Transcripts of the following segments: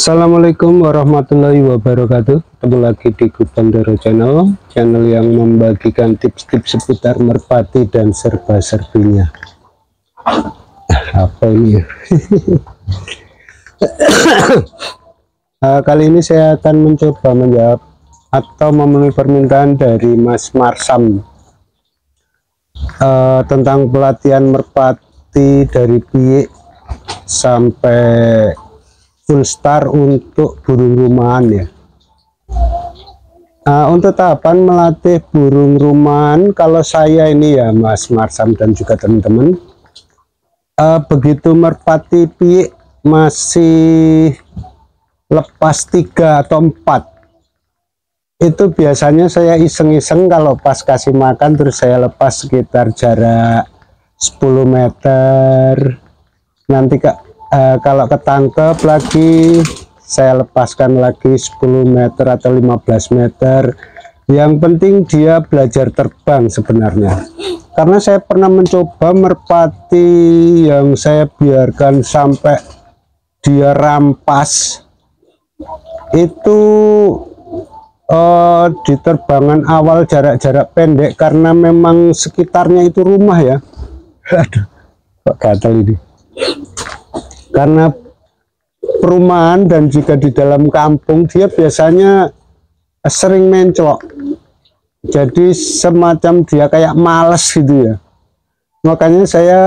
Assalamualaikum warahmatullahi wabarakatuh. Ketemu lagi di Gubandoro Channel, channel yang membagikan tips-tips seputar merpati dan serba-serbinya. Apa ini? Kali ini saya akan mencoba menjawab atau memenuhi permintaan dari Mas Marsam tentang pelatihan merpati dari piik sampai full star untuk burung rumahan ya. Untuk tahapan melatih burung rumahan, kalau saya ini ya Mas Marsam dan juga teman-teman, begitu merpati piik masih lepas 3 atau 4, itu biasanya saya iseng-iseng kalau pas kasih makan terus saya lepas sekitar jarak 10 meter. Nanti kalau ketangkep lagi saya lepaskan lagi 10 meter atau 15 meter. Yang penting dia belajar terbang sebenarnya, karena saya pernah mencoba merpati yang saya biarkan sampai dia rampas itu di terbangan awal jarak-jarak pendek, karena memang sekitarnya itu rumah ya. Aduh, kok gatal ini, karena perumahan dan juga di dalam kampung dia biasanya sering mencolok, jadi semacam dia kayak males gitu ya. Makanya saya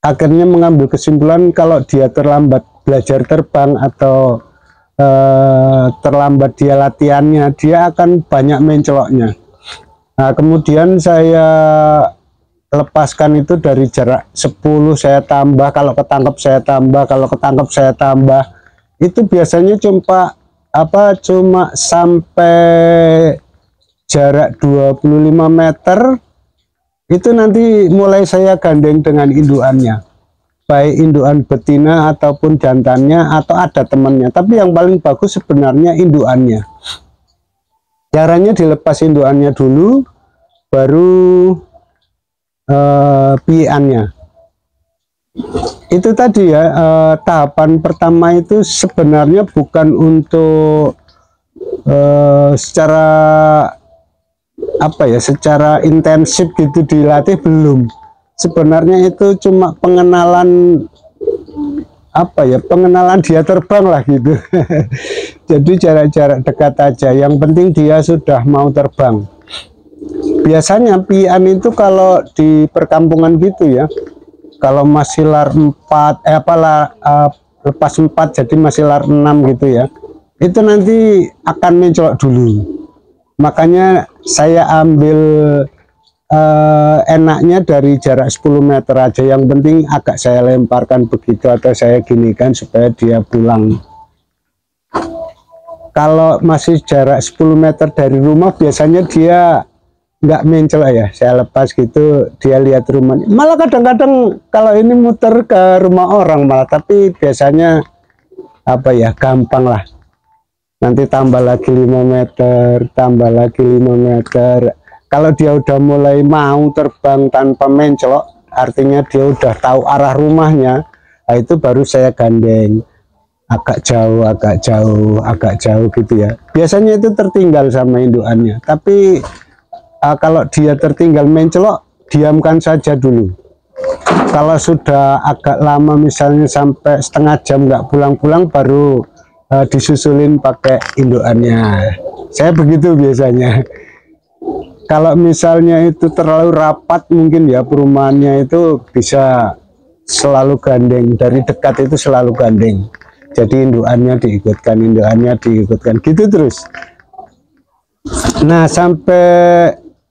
akhirnya mengambil kesimpulan kalau dia terlambat belajar terbang atau terlambat dia latihannya, dia akan banyak mencoloknya. Nah, kemudian saya lepaskan itu dari jarak 10 saya tambah, kalau ketangkep saya tambah, kalau ketangkep saya tambah. Itu biasanya cuma sampai jarak 25 meter. Itu nanti mulai saya gandeng dengan induannya, baik induan betina ataupun jantannya atau ada temannya. Tapi yang paling bagus sebenarnya induannya. Caranya dilepas induannya dulu, baru piikannya. Itu tadi ya, tahapan pertama itu sebenarnya bukan untuk secara secara intensif gitu dilatih, belum. Sebenarnya itu cuma pengenalan pengenalan dia terbang lah gitu. Jadi jarak-jarak dekat aja, yang penting dia sudah mau terbang. Biasanya pian itu kalau di perkampungan gitu ya, kalau masih lar 4 lepas 4 jadi masih lar 6 gitu ya, itu nanti akan mencolok dulu. Makanya saya ambil enaknya dari jarak 10 meter aja, yang penting agak saya lemparkan begitu atau saya ginikan supaya dia pulang. Kalau masih jarak 10 meter dari rumah biasanya dia nggak mencolok ya, saya lepas gitu dia lihat rumah. Malah kadang-kadang kalau ini muter ke rumah orang malah, tapi biasanya gampang lah. Nanti tambah lagi 5 meter, tambah lagi 5 meter. Kalau dia udah mulai mau terbang tanpa mencolok, artinya dia udah tahu arah rumahnya. Nah, itu baru saya gandeng agak jauh gitu ya. Biasanya itu tertinggal sama induannya, tapi kalau dia tertinggal mencolok, diamkan saja dulu. Kalau sudah agak lama, misalnya sampai setengah jam nggak pulang-pulang, baru disusulin pakai induannya. Saya begitu biasanya. Kalau misalnya itu terlalu rapat, mungkin ya perumahannya itu bisa selalu gandeng, dari dekat itu selalu gandeng. Jadi induannya diikutkan gitu terus. Nah,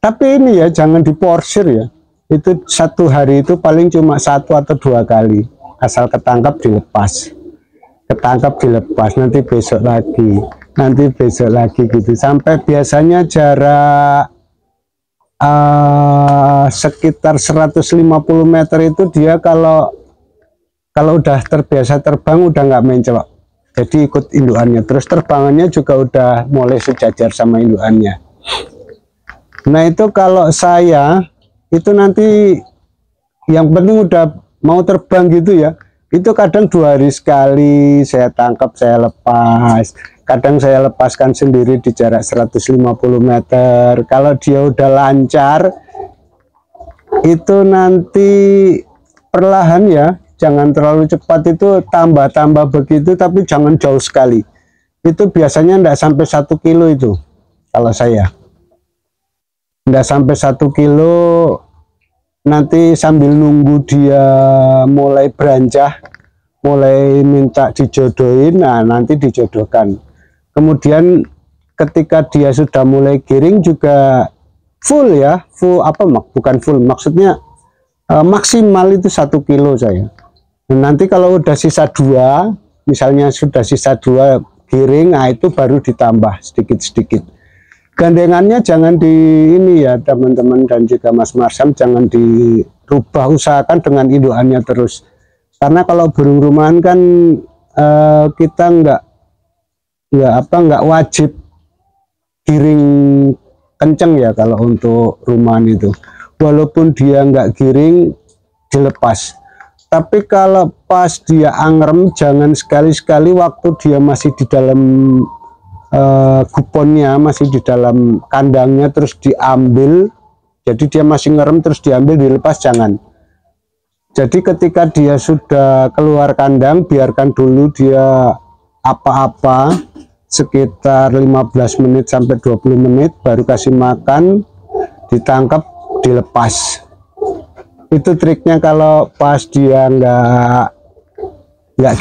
tapi ini ya jangan diporsir ya. Itu satu hari itu paling cuma 1 atau 2 kali. Asal ketangkap dilepas. Ketangkap dilepas, nanti besok lagi gitu. Sampai biasanya jarak sekitar 150 meter itu dia kalau udah terbiasa terbang udah nggak mencolok. Jadi ikut induannya. Terus terbangannya juga udah mulai sejajar sama induannya. Nah, itu kalau saya itu nanti yang penting udah mau terbang gitu ya, Itu kadang 2 hari sekali saya tangkap, saya lepas. Kadang saya lepaskan sendiri di jarak 150 meter. Kalau dia udah lancar, itu nanti perlahan ya, jangan terlalu cepat, itu tambah-tambah begitu, tapi jangan jauh sekali. Itu biasanya enggak sampai 1 kilo itu. Kalau saya enggak sampai 1 kilo, nanti sambil nunggu dia mulai beranjak, mulai minta dijodohin, nah nanti dijodohkan. Kemudian ketika dia sudah mulai giring juga full ya, bukan full, maksudnya maksimal itu 1 kilo saya. Dan nanti kalau udah sisa 2, misalnya sudah sisa 2 giring, nah itu baru ditambah sedikit-sedikit. Gandengannya jangan di ini ya teman-teman, dan juga Mas Marsam, jangan dirubah, usahakan dengan indukannya terus. Karena kalau burung rumahan kan kita nggak wajib giring kenceng ya kalau untuk rumahan itu. Walaupun dia nggak giring, dilepas. Tapi kalau pas dia angrem, jangan sekali-sekali waktu dia masih di dalam kuponnya, masih di dalam kandangnya terus diambil. Jadi dia masih ngerem terus diambil dilepas, jangan. Jadi ketika dia sudah keluar kandang, biarkan dulu dia apa-apa sekitar 15 menit sampai 20 menit, baru kasih makan, ditangkap, dilepas. Itu triknya kalau pas dia nggak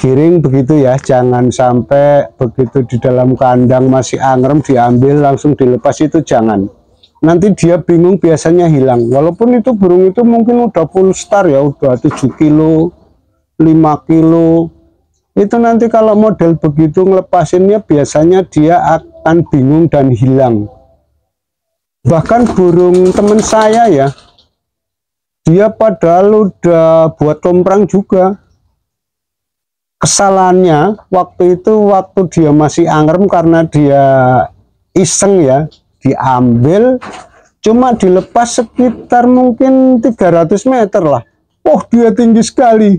giring begitu ya. Jangan sampai begitu di dalam kandang masih angrem diambil langsung dilepas, itu jangan. Nanti dia bingung, biasanya hilang. Walaupun itu burung itu mungkin udah full star ya, udah 7 kilo 5 kilo, itu nanti kalau model begitu ngelepasinnya biasanya dia akan bingung dan hilang. Bahkan burung teman saya ya, dia padahal udah buat komprang juga. Kesalahannya waktu itu, waktu dia masih angrem, karena dia iseng ya, diambil, cuma dilepas sekitar mungkin 300 meter lah. Oh, dia tinggi sekali.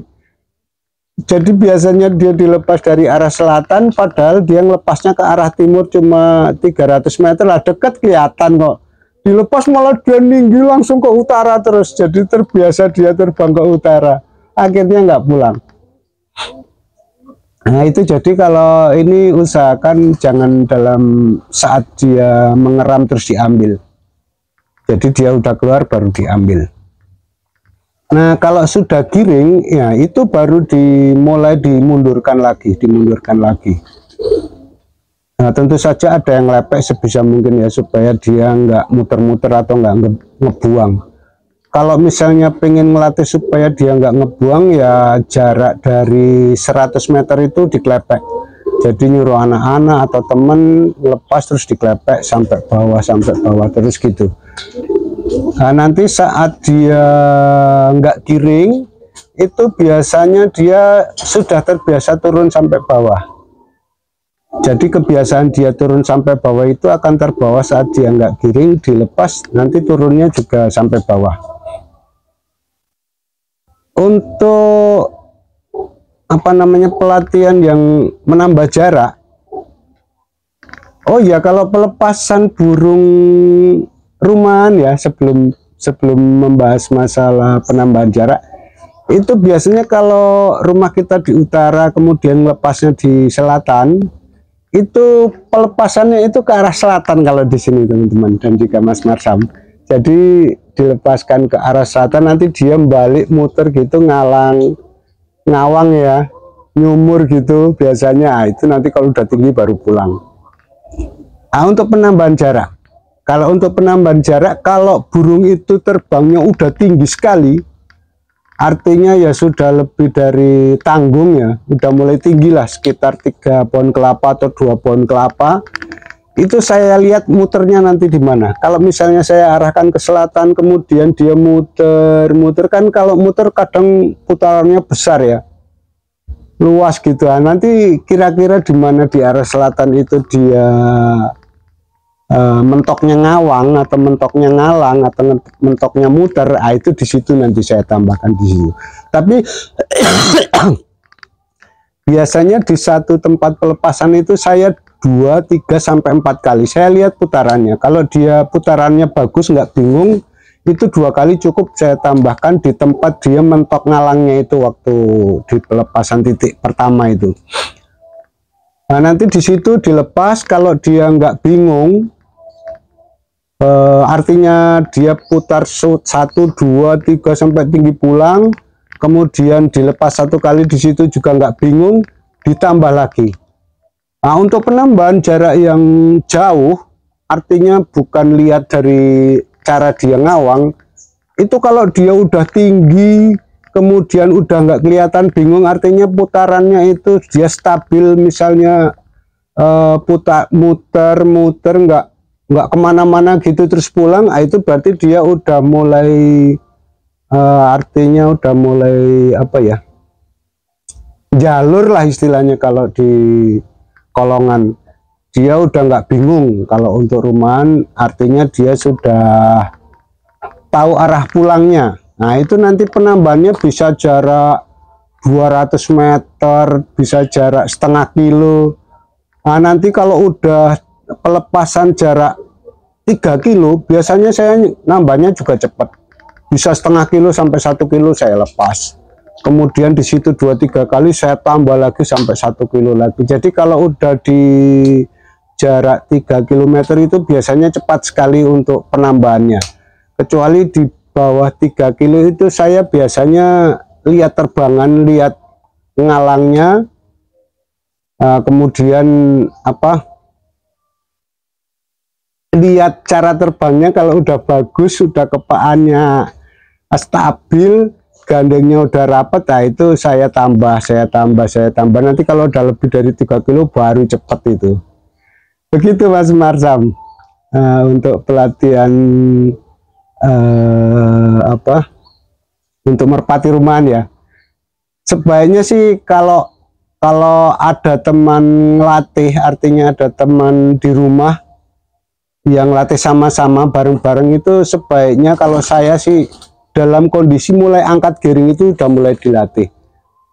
Jadi biasanya dia dilepas dari arah selatan, padahal dia ngelepasnya ke arah timur cuma 300 meter lah, dekat kelihatan kok. Dilepas malah dia tinggi langsung ke utara terus. Jadi terbiasa dia terbang ke utara, akhirnya nggak pulang. Nah itu, jadi kalau ini usahakan jangan dalam saat dia mengeram terus diambil. Jadi dia udah keluar baru diambil. Nah kalau sudah giring ya, itu baru dimulai dimundurkan lagi. Nah tentu saja ada yang lepek sebisa mungkin ya, supaya dia nggak muter-muter atau nggak ngebuang. Kalau misalnya pengen melatih supaya dia nggak ngebuang ya, jarak dari 100 meter itu diklepek. Jadi nyuruh anak-anak atau temen lepas terus diklepek sampai bawah terus gitu. Nah nanti saat dia nggak giring, itu biasanya dia sudah terbiasa turun sampai bawah. Jadi kebiasaan dia turun sampai bawah itu akan terbawa saat dia nggak giring, dilepas nanti turunnya juga sampai bawah. Untuk pelatihan yang menambah jarak, oh ya, kalau pelepasan burung rumahan ya, sebelum membahas masalah penambahan jarak, itu biasanya kalau rumah kita di utara kemudian lepasnya di selatan, itu pelepasannya itu ke arah selatan kalau di sini teman-teman dan juga Mas Marsam. Jadi dilepaskan ke arah selatan, nanti dia balik muter gitu, ngawang ya, nyumur gitu biasanya. Nah, itu nanti kalau udah tinggi baru pulang. Nah, untuk penambahan jarak, kalau burung itu terbangnya udah tinggi sekali, artinya ya sudah lebih dari tanggung ya, udah mulai tinggi lah, sekitar 3 pohon kelapa atau 2 pohon kelapa. Itu saya lihat muternya nanti di mana. Kalau misalnya saya arahkan ke selatan, kemudian dia muter kan, kalau muter kadang putarannya besar ya, luas gitu. Nah, nanti kira-kira di mana di arah selatan itu dia mentoknya ngawang atau mentoknya ngalang atau mentoknya muter, itu di situ nanti saya tambahkan di situ. Tapi biasanya di satu tempat pelepasan itu saya 2, 3 sampai 4 kali saya lihat putarannya. Kalau dia putarannya bagus, nggak bingung, itu 2 kali cukup. Saya tambahkan di tempat dia mentok ngalangnya itu waktu di pelepasan titik pertama itu. Nah, nanti di situ dilepas. Kalau dia nggak bingung, artinya dia putar 1, 2, 3 sampai tinggi pulang, kemudian dilepas 1 kali di situ juga nggak bingung, ditambah lagi. Nah, untuk penambahan jarak yang jauh, artinya bukan lihat dari cara dia ngawang, itu kalau dia udah tinggi, kemudian udah nggak kelihatan bingung, artinya putarannya itu dia stabil, misalnya muter nggak kemana-mana gitu terus pulang. Nah, itu berarti dia udah mulai artinya udah mulai apa ya, jalur lah istilahnya. Kalau di kolongan dia udah nggak bingung. Kalau untuk rumahan artinya dia sudah tahu arah pulangnya. Nah, itu nanti penambahannya bisa jarak 200 meter, bisa jarak setengah kilo. Nah, nanti kalau udah pelepasan jarak 3 kilo, biasanya saya nambahnya juga cepat. Bisa setengah kilo sampai 1 kilo saya lepas. Kemudian di situ 2-3 kali saya tambah lagi sampai 1 kilo lagi. Jadi kalau udah di jarak 3 km itu biasanya cepat sekali untuk penambahannya. Kecuali di bawah 3 kilo itu saya biasanya lihat terbangan, lihat ngalangnya, kemudian apa, lihat cara terbangnya. Kalau udah bagus, sudah kepaannya stabil, gandengnya udah rapat, nah itu saya tambah. Nanti kalau udah lebih dari 3 kilo baru cepat itu. Begitu Mas Marsam, untuk pelatihan apa, untuk merpati rumahan ya. Sebaiknya sih kalau ada teman latih, artinya ada teman di rumah yang latih sama-sama bareng-bareng, itu sebaiknya kalau saya sih dalam kondisi mulai angkat giring itu udah mulai dilatih.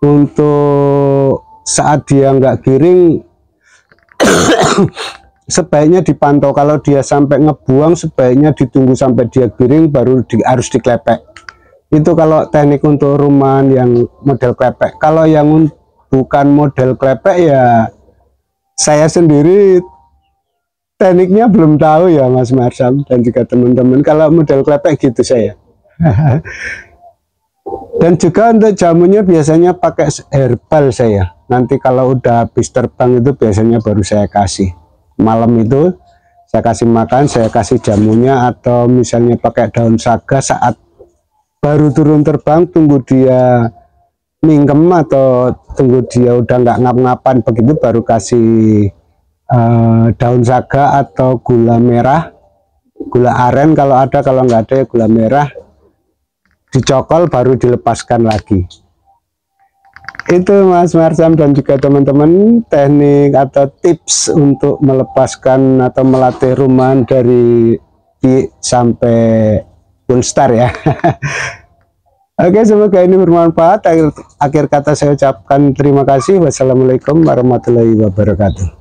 Untuk saat dia nggak giring sebaiknya dipantau. Kalau dia sampai ngebuang, sebaiknya ditunggu sampai dia giring baru harus diklepek. Itu kalau teknik untuk rumahan yang model klepek. Kalau yang bukan model klepek ya saya sendiri tekniknya belum tahu ya Mas Marsam dan juga teman-teman. Kalau model klepek gitu saya. Dan juga untuk jamunya biasanya pakai herbal saya. Nanti kalau udah habis terbang itu biasanya baru saya kasih. Malam itu saya kasih makan, saya kasih jamunya, atau misalnya pakai daun saga saat baru turun terbang, tunggu dia mingkem atau tunggu dia udah nggak ngap-ngapan begitu baru kasih daun saga atau gula merah, gula aren kalau ada, kalau nggak ada ya gula merah, dicokol baru dilepaskan lagi. Itu Mas Marsam dan juga teman-teman teknik atau tips untuk melepaskan atau melatih rumahan dari I sampai full star ya. Oke, semoga ini bermanfaat. Akhir kata saya ucapkan terima kasih. Wassalamualaikum warahmatullahi wabarakatuh.